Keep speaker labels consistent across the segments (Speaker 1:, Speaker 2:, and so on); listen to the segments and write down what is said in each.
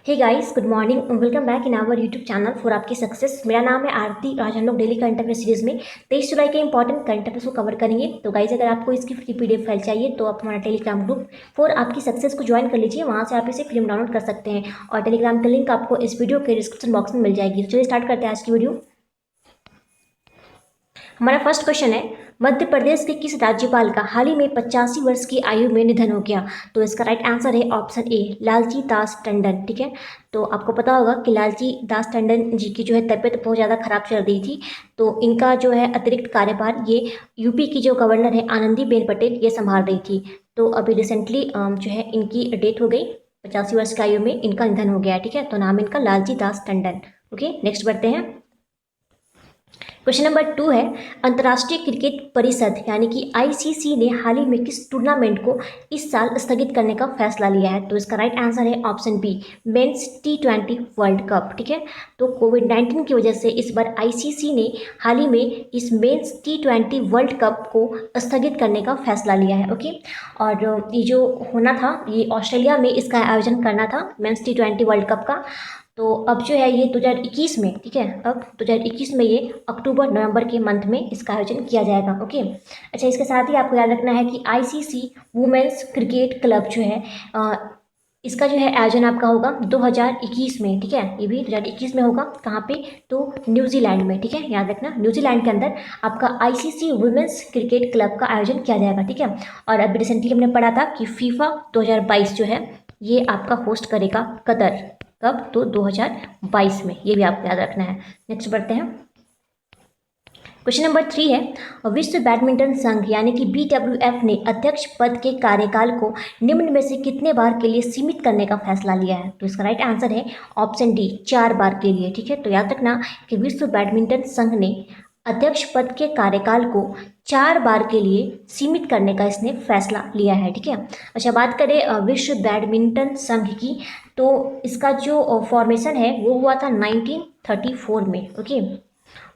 Speaker 1: Hey guys, good morning, welcome back in our YouTube channel for आपकी success. मेरा नाम है आरती। आज हम लोग डेली करंट अफेयर सीरीज में 23 जुलाई के इंपॉर्टेंट करंट अफेयर्स को कवर करेंगे। तो गाइस, अगर आपको इसकी फ्री पीडीएफ फाइल चाहिए तो आप हमारा टेलीग्राम ग्रुप फॉर आपकी सक्सेस को ज्वाइन कर लीजिए। वहाँ से आप इसे फ्री में डाउनलोड कर सकते हैं और टेलीग्राम का लिंक आपको इस वीडियो के डिस्क्रिप्शन बॉक्स में मिल जाएगी। तो चलिए स्टार्ट करते हैं आज की वीडियो। हमारा फर्स्ट क्वेश्चन है, मध्य प्रदेश के किस राज्यपाल का हाल ही में 85 वर्ष की आयु में निधन हो गया? तो इसका राइट आंसर है ऑप्शन ए, लालजी दास टंडन। ठीक है, तो आपको पता होगा कि लालजी दास टंडन जी की जो है तबीयत बहुत ज़्यादा खराब चल रही थी। तो इनका जो है अतिरिक्त कार्यभार ये यूपी की जो गवर्नर है आनंदीबेन पटेल ये संभाल रही थी। तो अभी रिसेंटली जो है इनकी डेथ हो गई। 85 वर्ष की आयु में इनका निधन हो गया। ठीक है, तो नाम इनका लालजी दास टंडन। ओके, नेक्स्ट बढ़ते हैं। क्वेश्चन नंबर 2 है, अंतर्राष्ट्रीय क्रिकेट परिषद यानी कि आईसीसी ने हाल ही में किस टूर्नामेंट को इस साल स्थगित करने का फैसला लिया है? तो इसका राइट आंसर है option B, men's T20 world cup. ठीक है, तो कोविड-19 की वजह से इस बार आईसीसी ने हाल ही में इस मेंस T20 वर्ल्ड कप को स्थगित करने का फैसला लिया है। ओके, और ये जो होना था ये ऑस्ट्रेलिया में इसका आयोजन करना था मेंस T20 वर्ल्ड कप का। तो अब जो है ये 2021 में, ठीक है, अब 2021 में ये अक्टूबर नवंबर के मंथ में इसका आयोजन किया जाएगा। ओके, अच्छा, इसके साथ ही आपको याद रखना है कि आईसीसी वुमेन्स क्रिकेट क्लब जो है इसका जो है आयोजन आपका होगा 2021 में। ठीक है, ये भी 2021 में होगा। कहाँ पे? तो न्यूजीलैंड में। ठीक है, याद रखना, न्यूजीलैंड के अंदर आपका आईसीसी वुमेन्स क्रिकेट क्लब का आयोजन किया जाएगा। ठीक है, और अभी रिसेंटली हमने पढ़ा था कि फीफा 2022 जो है ये आपका होस्ट करेगा कतर। कब? तो 2022 में। ये भी आपको याद रखना है। नेक्स्ट बढ़ते हैं। क्वेश्चन नंबर 3 है, विश्व बैडमिंटन संघ यानी कि BWF ने अध्यक्ष पद के कार्यकाल को निम्न में से कितने बार के लिए सीमित करने का फैसला लिया है? तो इसका राइट आंसर है ऑप्शन डी, 4 बार के लिए। ठीक है, तो याद रखना कि विश्व बैडमिंटन संघ ने अध्यक्ष पद के कार्यकाल को 4 बार के लिए सीमित करने का इसने फैसला लिया है। ठीक है, अच्छा, बात करें विश्व बैडमिंटन संघ की, तो इसका जो फॉर्मेशन है वो हुआ था 1934 में। ओके,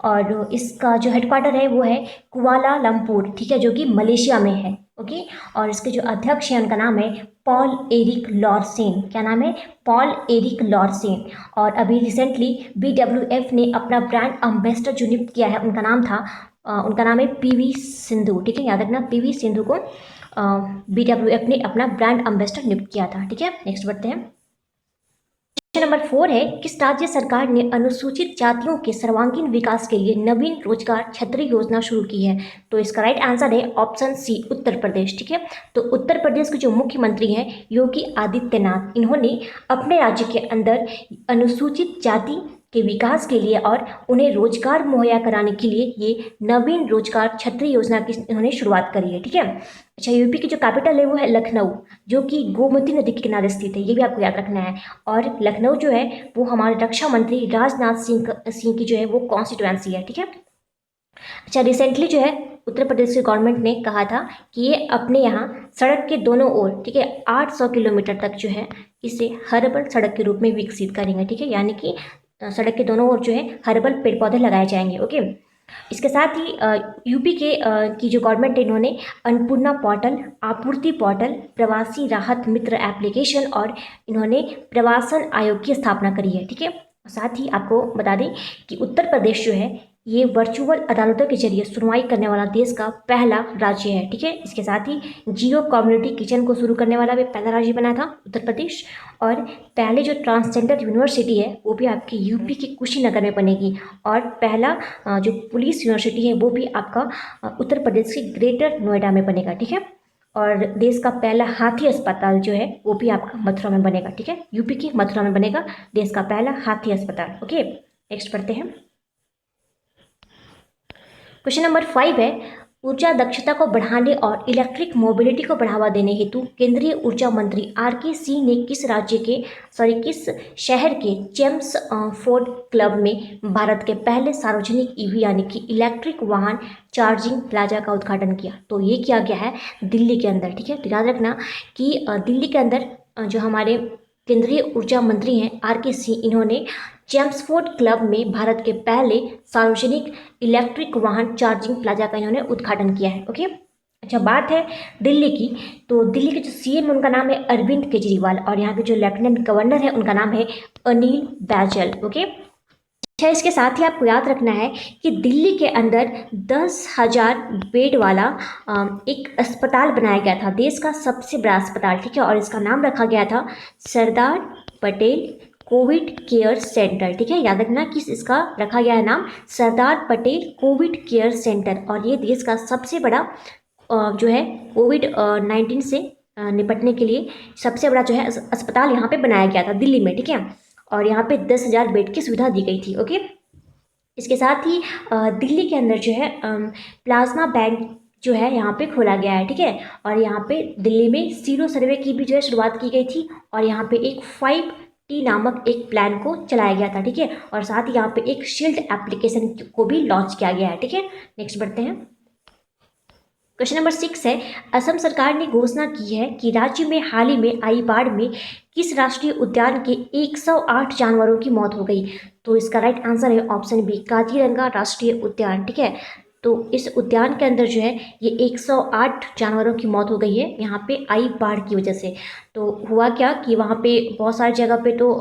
Speaker 1: और इसका जो हेडक्वार्टर है वो है कुआलालंपुर। ठीक है, जो कि मलेशिया में है। ओके, और इसके जो अध्यक्ष हैं उनका नाम है पॉल एरिक लॉरसेन। क्या नाम है? Paul Erik Laursen. और अभी रिसेंटली BWF ने अपना ब्रांड एम्बेसडर जो नियुक्त किया है उनका नाम था उनका नाम है PV सिंधु। ठीक है, याद रखना, PV सिंधु को BWF ने अपना ब्रांड एम्बेसडर नियुक्त किया था। ठीक है, नेक्स्ट बढ़ते हैं। क्वेश्चन नंबर 4 है, किस राज्य सरकार ने अनुसूचित जातियों के सर्वांगीण विकास के लिए नवीन रोजगार छतरी योजना शुरू की है? तो इसका राइट आंसर है ऑप्शन सी, उत्तर प्रदेश। ठीक है, तो उत्तर प्रदेश के जो मुख्यमंत्री हैं योगी आदित्यनाथ, इन्होंने अपने राज्य के अंदर अनुसूचित जाति के विकास के लिए और उन्हें रोजगार मुहैया कराने के लिए ये नवीन रोजगार छतरी योजना की इन्होंने शुरुआत करी है। ठीक है, अच्छा, यूपी की जो कैपिटल है वो है लखनऊ, जो कि गोमती नदी के किनारे स्थित है। ये भी आपको याद रखना है। और लखनऊ जो है वो हमारे रक्षा मंत्री राजनाथ सिंह की जो है वो कॉन्स्टिट्यूएंसी है। ठीक है, अच्छा, रिसेंटली जो है उत्तर प्रदेश की गवर्नमेंट ने कहा था कि ये अपने यहाँ सड़क के दोनों ओर, ठीक है, 800 किलोमीटर तक जो है इसे हर्बल सड़क के रूप में विकसित करेंगे। ठीक है, यानी कि सड़क के दोनों ओर जो है हर्बल पेड़ पौधे लगाए जाएंगे। ओके, इसके साथ ही यूपी के की जो गवर्नमेंट है इन्होंने अन्नपूर्णा पोर्टल, आपूर्ति पोर्टल, प्रवासी राहत मित्र एप्लीकेशन और इन्होंने प्रवासन आयोग की स्थापना करी है। ठीक है, साथ ही आपको बता दें कि उत्तर प्रदेश जो है ये वर्चुअल अदालतों के जरिए सुनवाई करने वाला देश का पहला राज्य है। ठीक है, इसके साथ ही जियो कम्युनिटी किचन को शुरू करने वाला भी पहला राज्य बना था उत्तर प्रदेश। और पहले जो ट्रांसजेंडर यूनिवर्सिटी है वो भी आपकी यूपी के कुशीनगर में बनेगी। और पहला जो पुलिस यूनिवर्सिटी है वो भी आपका उत्तर प्रदेश के ग्रेटर नोएडा में बनेगा। ठीक है, और देश का पहला हाथी अस्पताल जो है वो भी आपका मथुरा में बनेगा। ठीक है, यूपी की मथुरा में बनेगा देश का पहला हाथी अस्पताल। ओके, नेक्स्ट पढ़ते हैं। क्वेश्चन नंबर 5 है, ऊर्जा दक्षता को बढ़ाने और इलेक्ट्रिक मोबिलिटी को बढ़ावा देने हेतु केंद्रीय ऊर्जा मंत्री RK सिंह ने किस शहर के चेम्स फोर्ड क्लब में भारत के पहले सार्वजनिक EV यानी कि इलेक्ट्रिक वाहन चार्जिंग प्लाजा का उद्घाटन किया? तो ये किया गया है दिल्ली के अंदर। ठीक है, तो याद रखना कि दिल्ली के अंदर जो हमारे केंद्रीय ऊर्जा मंत्री हैं RK सिंह, इन्होंने चेम्सफोर्ड क्लब में भारत के पहले सार्वजनिक इलेक्ट्रिक वाहन चार्जिंग प्लाजा का इन्होंने उद्घाटन किया है। ओके, अच्छा, बात है दिल्ली की, तो दिल्ली के जो सीएम उनका नाम है अरविंद केजरीवाल, और यहाँ के जो लेफ्टिनेंट गवर्नर है उनका नाम है अनिल बैजल। ओके। अच्छा, इसके साथ ही आपको याद रखना है कि दिल्ली के अंदर 10,000 बेड वाला एक अस्पताल बनाया गया था, देश का सबसे बड़ा अस्पताल, ठीक है, और इसका नाम रखा गया था Sardar Patel Covid care centre. ठीक है, याद रखना कि इसका रखा गया है नाम Sardar Patel Covid care centre, और ये देश का सबसे बड़ा जो है कोविड 19 से निपटने के लिए सबसे बड़ा जो है अस्पताल यहाँ पे बनाया गया था दिल्ली में। ठीक है, और यहाँ पे 10,000 बेड की सुविधा दी गई थी। ओके। इसके साथ ही दिल्ली के अंदर जो है प्लाज्मा बैंक जो है यहाँ पे खोला गया है। ठीक है, और यहाँ पे दिल्ली में सीरो सर्वे की भी जो है शुरुआत की गई थी, और यहाँ पे एक 5T नामक एक प्लान को चलाया गया था। ठीक है, और साथ ही यहाँ पे एक शील्ड एप्लीकेशन को भी लॉन्च किया गया है। ठीक है, नेक्स्ट बढ़ते हैं। क्वेश्चन नंबर 6 है, असम सरकार ने घोषणा की है कि राज्य में हाल ही में आई बाढ़ में किस राष्ट्रीय उद्यान के 108 जानवरों की मौत हो गई। तो इसका राइट आंसर है ऑप्शन बी, काजीरंगा राष्ट्रीय उद्यान। ठीक है, तो इस उद्यान के अंदर जो है ये 108 जानवरों की मौत हो गई है यहाँ पे आई बाढ़ की वजह से। तो हुआ क्या कि वहाँ पे बहुत सारी जगह पे तो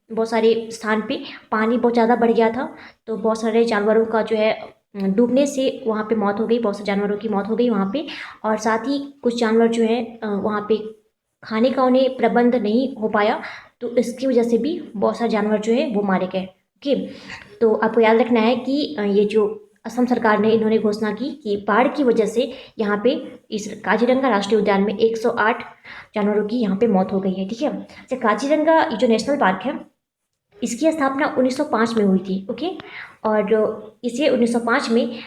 Speaker 1: बहुत सारे स्थान पे पानी बहुत ज़्यादा बढ़ गया था, तो बहुत सारे जानवरों का जो है डूबने से वहाँ पे मौत हो गई, बहुत से जानवरों की मौत हो गई वहाँ पे, और साथ ही कुछ जानवर जो है वहाँ पे खाने का उन्हें प्रबंध नहीं हो पाया, तो इसकी वजह से भी बहुत सारे जानवर जो है वो मारे गए। ओके, तो आपको याद रखना है कि ये जो असम सरकार ने इन्होंने घोषणा की कि बाढ़ की वजह से यहाँ पे इस काजीरंगा राष्ट्रीय उद्यान में 108 जानवरों की यहाँ पे मौत हो गई है। ठीक है, अच्छा, काजीरंगा जो नेशनल पार्क है इसकी स्थापना 1905 में हुई थी। ओके, और इसे 1905 में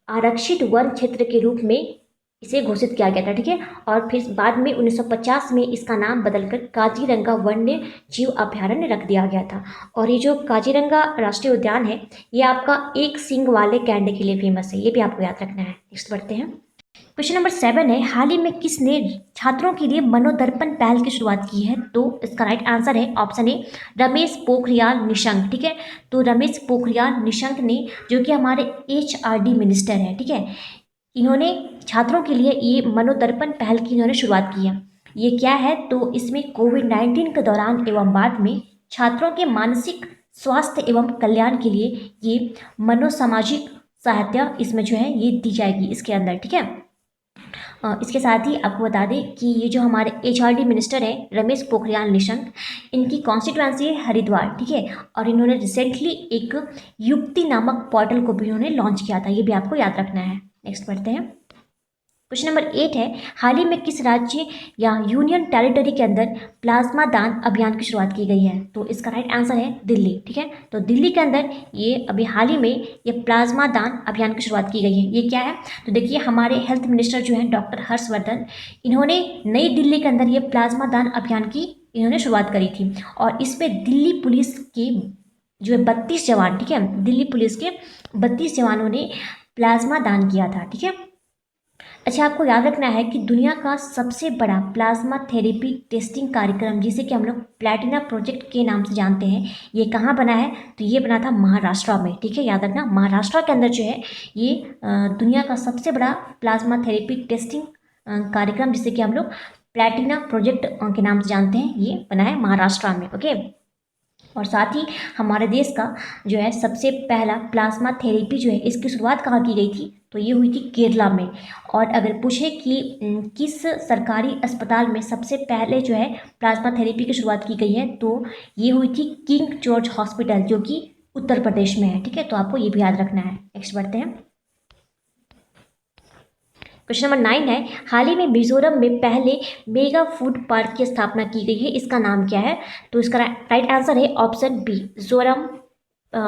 Speaker 1: आरक्षित वन क्षेत्र के रूप में इसे घोषित किया गया था। ठीक है, और फिर बाद में 1950 में इसका नाम बदलकर काजीरंगा वन्य जीव अभयारण्य रख दिया गया था। और ये जो काजीरंगा राष्ट्रीय उद्यान है ये आपका एक सींग वाले गैंडे के लिए फेमस है, ये भी आपको याद रखना है। नेक्स्ट बढ़ते हैं। क्वेश्चन नंबर 7 है, हाल ही में किसने छात्रों के लिए मनोदर्पण पहल की शुरुआत की है। तो इसका राइट आंसर है ऑप्शन ए, रमेश पोखरियाल निशंक। ठीक है, तो रमेश पोखरियाल निशंक ने, जो कि हमारे HRD मिनिस्टर हैं, ठीक है, इन्होंने छात्रों के लिए ये मनोदर्पण पहल की इन्होंने शुरुआत की है। ये क्या है, तो इसमें कोविड-19 के दौरान एवं बाद में छात्रों के मानसिक स्वास्थ्य एवं कल्याण के लिए ये मनोसामाजिक सहायता इसमें जो है ये दी जाएगी इसके अंदर। ठीक है, इसके साथ ही आपको बता दें कि ये जो हमारे HRD मिनिस्टर हैं रमेश पोखरियाल निशंक, इनकी कॉन्स्टिट्यूएंसी है हरिद्वार। ठीक है, और इन्होंने रिसेंटली एक युक्ति नामक पोर्टल को भी इन्होंने लॉन्च किया था, ये भी आपको याद रखना है। नेक्स्ट बढ़ते हैं। क्वेश्चन नंबर 8 है, हाल ही में किस राज्य या यूनियन टेरिटरी के अंदर प्लाज्मा दान अभियान की शुरुआत की गई है। तो इसका राइट आंसर है दिल्ली। ठीक है, तो दिल्ली के अंदर ये अभी हाल ही में ये प्लाज्मा दान अभियान की शुरुआत की गई है। ये क्या है, तो देखिए हमारे हेल्थ मिनिस्टर जो हैं डॉक्टर हर्षवर्धन, इन्होंने नई दिल्ली के अंदर ये प्लाज्मा दान अभियान की इन्होंने शुरुआत करी थी, और इस पर दिल्ली पुलिस के जो है 32 जवान, ठीक है, दिल्ली पुलिस के 32 जवानों ने प्लाज्मा दान किया था। ठीक है, अच्छा, आपको याद रखना है कि दुनिया का सबसे बड़ा प्लाज्मा थेरेपी टेस्टिंग कार्यक्रम, जिसे कि हम लोग प्लैटिना प्रोजेक्ट के नाम से जानते हैं, ये कहाँ बना है, तो ये बना था महाराष्ट्र में। ठीक है, याद रखना महाराष्ट्र के अंदर जो है ये दुनिया का सबसे बड़ा प्लाज्मा थेरेपी टेस्टिंग कार्यक्रम, जिसे कि हम लोग प्लैटिना प्रोजेक्ट के नाम से जानते हैं, ये बना है महाराष्ट्र में। ओके, और साथ ही हमारे देश का जो है सबसे पहला प्लाज्मा थेरेपी जो है इसकी शुरुआत कहाँ की गई थी, तो ये हुई थी केरला में। और अगर पूछे कि किस सरकारी अस्पताल में सबसे पहले जो है प्लाज्मा थेरेपी की शुरुआत की गई है, तो ये हुई थी किंग जॉर्ज हॉस्पिटल, जो कि उत्तर प्रदेश में है। ठीक है, तो आपको ये भी याद रखना है। नेक्स्ट बढ़ते हैं। क्वेश्चन नंबर 9 है, हाल ही में मिजोरम में पहले मेगा फूड पार्क की स्थापना की गई है, इसका नाम क्या है। तो इसका राइट आंसर है option B, Zoram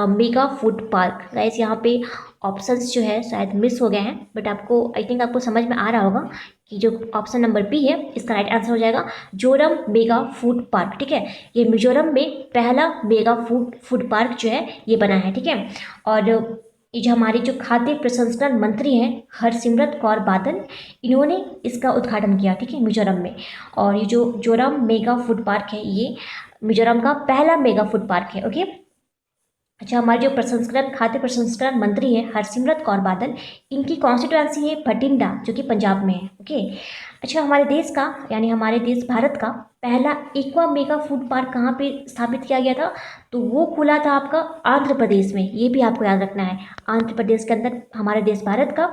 Speaker 1: mega food park. Guys यहाँ पे ऑप्शंस जो है शायद मिस हो गए हैं, बट आपको आई थिंक आपको समझ में आ रहा होगा कि जो ऑप्शन नंबर बी है इसका राइट आंसर हो जाएगा जोरम मेगा फूड पार्क। ठीक है, ये मिजोरम में पहला मेगा फूड पार्क जो है ये बना है। ठीक है, और ये जो हमारे जो खाद्य प्रसंस्करण मंत्री हैं हरसिमरत कौर बादल, इन्होंने इसका उद्घाटन किया। ठीक है, मिजोरम में। और ये जो जोरम मेगा फूड पार्क है ये मिजोरम का पहला मेगा फूड पार्क है। ओके, अच्छा, हमारे जो प्रसंस्करण खाद्य प्रसंस्करण मंत्री हैं हरसिमरत कौर बादल, इनकी कॉन्स्टिट्यूएंसी है भटिंडा, जो कि पंजाब में है। ओके। अच्छा, हमारे देश का यानी हमारे देश भारत का पहला एक्वा मेगा फूड पार्क कहाँ पे स्थापित किया गया था? तो वो खुला था आपका आंध्र प्रदेश में। ये भी आपको याद रखना है, आंध्र प्रदेश के अंदर हमारे देश भारत का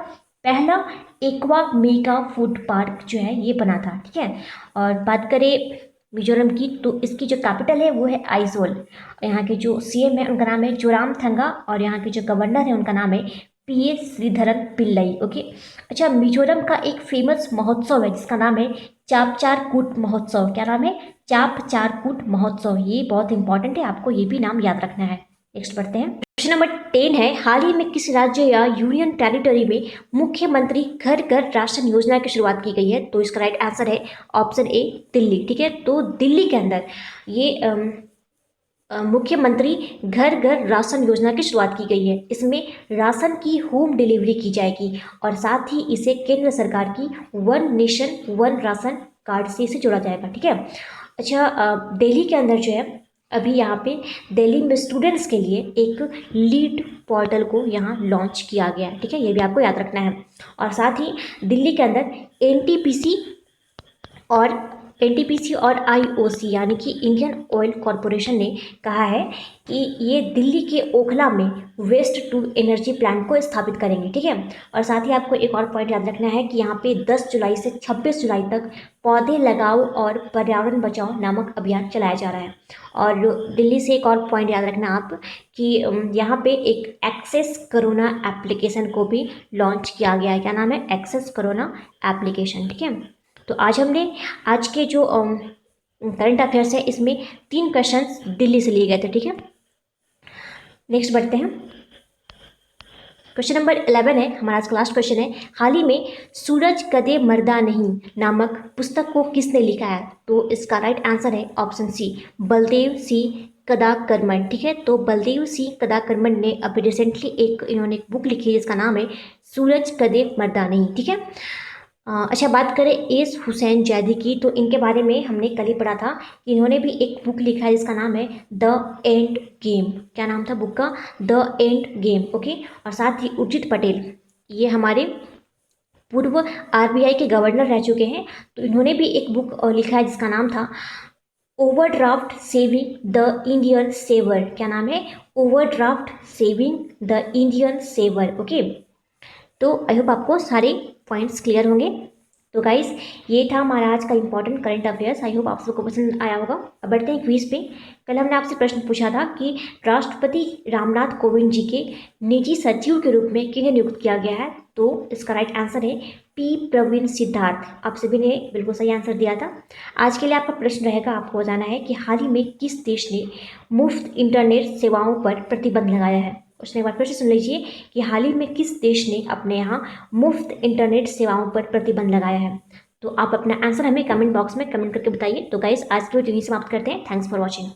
Speaker 1: पहला एक्वा मेगा फूड पार्क जो है ये बना था। ठीक है। और बात करें मिजोरम की, तो इसकी जो कैपिटल है वो है आइजोल। यहाँ के जो सीएम है उनका नाम है जोरामथंगा, और यहाँ के जो गवर्नर है उनका नाम है पीएस श्रीधरन पिल्लई। ओके। अच्छा, मिजोरम का एक फेमस महोत्सव है जिसका नाम है चापचारकूट महोत्सव। क्या नाम है? चापचारकूट महोत्सव। ये बहुत इंपॉर्टेंट है, आपको ये भी नाम याद रखना है। नेक्स्ट बढ़ते हैं। क्वेश्चन नंबर 10 है, हाल ही में किस राज्य या यूनियन टेरिटरी में मुख्यमंत्री घर घर राशन योजना की शुरुआत की गई है? तो इसका राइट आंसर है ऑप्शन ए दिल्ली। ठीक है। तो दिल्ली के अंदर ये मुख्यमंत्री घर घर राशन योजना की शुरुआत की गई है। इसमें राशन की होम डिलीवरी की जाएगी और साथ ही इसे केंद्र सरकार की one nation one ration card से इसे जोड़ा जाएगा। ठीक है। अच्छा, दिल्ली के अंदर जो है अभी यहाँ पे दिल्ली में स्टूडेंट्स के लिए एक लीड पोर्टल को यहाँ लॉन्च किया गया है। ठीक है, ये भी आपको याद रखना है। और साथ ही दिल्ली के अंदर एनटीपीसी और आईओसी यानी कि इंडियन ऑयल कॉरपोरेशन ने कहा है कि ये दिल्ली के ओखला में वेस्ट टू एनर्जी प्लांट को स्थापित करेंगे। ठीक है। और साथ ही आपको एक और पॉइंट याद रखना है कि यहाँ पे 10 जुलाई से 26 जुलाई तक पौधे लगाओ और पर्यावरण बचाओ नामक अभियान चलाया जा रहा है। और दिल्ली से एक और पॉइंट याद रखना आप कि यहाँ पे एक एक्सेस कोरोना एप्लीकेशन को भी लॉन्च किया गया है। क्या नाम है? Access corona application. ठीक है। तो आज के जो करंट अफेयर्स है इसमें 3 क्वेश्चंस दिल्ली से लिए गए थे। ठीक है। नेक्स्ट बढ़ते हैं। क्वेश्चन नंबर 11 है, हमारा आज का लास्ट क्वेश्चन है, हाल ही में सूरज कदे मर्दा नहीं नामक पुस्तक को किसने लिखा है? तो इसका राइट आंसर है ऑप्शन सी बलदेव सिंह कदाकरमन। ठीक है। तो बलदेव सिंह कदाकरमन ने अभी रिसेंटली इन्होंने एक बुक लिखी है जिसका नाम है सूरज कदे मर्दा नहीं। ठीक है। अच्छा, बात करें एस हुसैन जैदी की, तो इनके बारे में हमने कल ही पढ़ा था कि इन्होंने भी एक बुक लिखा है जिसका नाम है द एंड गेम। क्या नाम था बुक का? The end game. ओके। और साथ ही उर्जित पटेल, ये हमारे पूर्व आरबीआई के गवर्नर रह चुके हैं, तो इन्होंने भी एक बुक लिखा है जिसका नाम था overdraft saving the Indian saver. क्या नाम है? Overdraft saving the Indian saver. Okay. तो आई होप आपको सारे पॉइंट्स क्लियर होंगे। तो गाइस, ये था हमारा आज का important current affairs. I hope आप सबको पसंद आया होगा। अब बढ़ते हैं क्विज पे। कल हमने आपसे प्रश्न पूछा था कि राष्ट्रपति रामनाथ कोविंद जी के निजी सचिव के रूप में किन्हें नियुक्त किया गया है? तो इसका राइट आंसर है पी प्रवीण सिद्धार्थ। आप सभी ने बिल्कुल सही आंसर दिया था। आज के लिए आपका प्रश्न रहेगा, आपको बताना है कि हाल ही में किस देश ने मुफ्त इंटरनेट सेवाओं पर प्रतिबंध लगाया है? उसने एक बार फिर से सुन लीजिए कि हाल ही में किस देश ने अपने यहाँ मुफ्त इंटरनेट सेवाओं पर प्रतिबंध लगाया है? तो आप अपना आंसर हमें कमेंट बॉक्स में कमेंट करके बताइए। तो गाइस, आज की वीडियो यहीं समाप्त करते हैं। Thanks for watching.